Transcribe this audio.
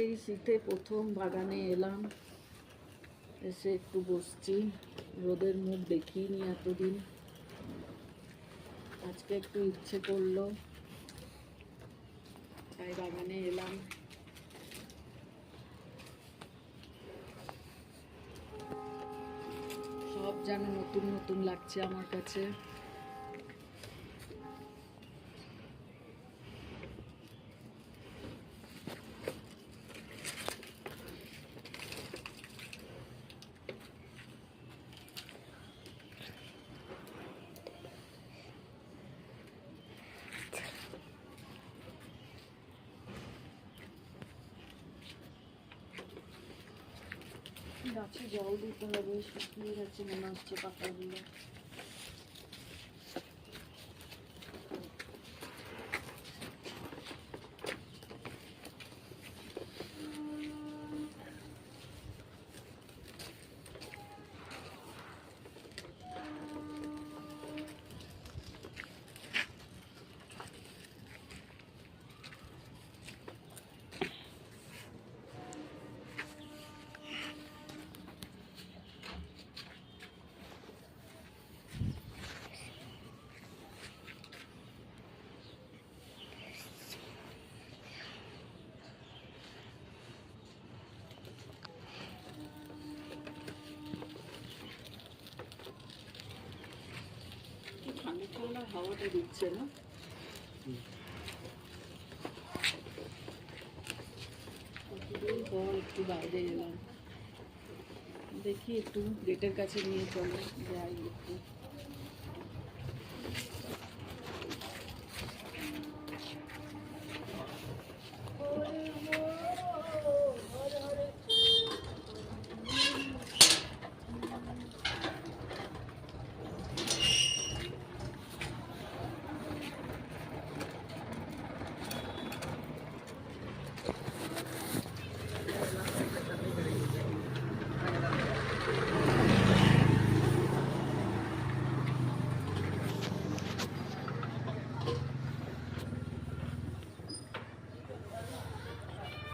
এই শীতে প্রথম বাগানে এলাম, এসে একটু বসছি। রোদের মুখ দেখিনি এতদিন, আজকে একটু ইচ্ছে করলো তাই বাগানে এলাম। সব যেন নতুন নতুন লাগছে আমার কাছে। গাছে জল দিতে হবে, শুকিয়ে গেছে মনে হচ্ছে পাতাগুলো। ঠান্ডা ঠান্ডা হাওয়াটা দিচ্ছে না? কতদিন পর একটু বাইরে এলাম, দেখি একটু গেটের কাছে নিয়ে চলো, যাই একটু।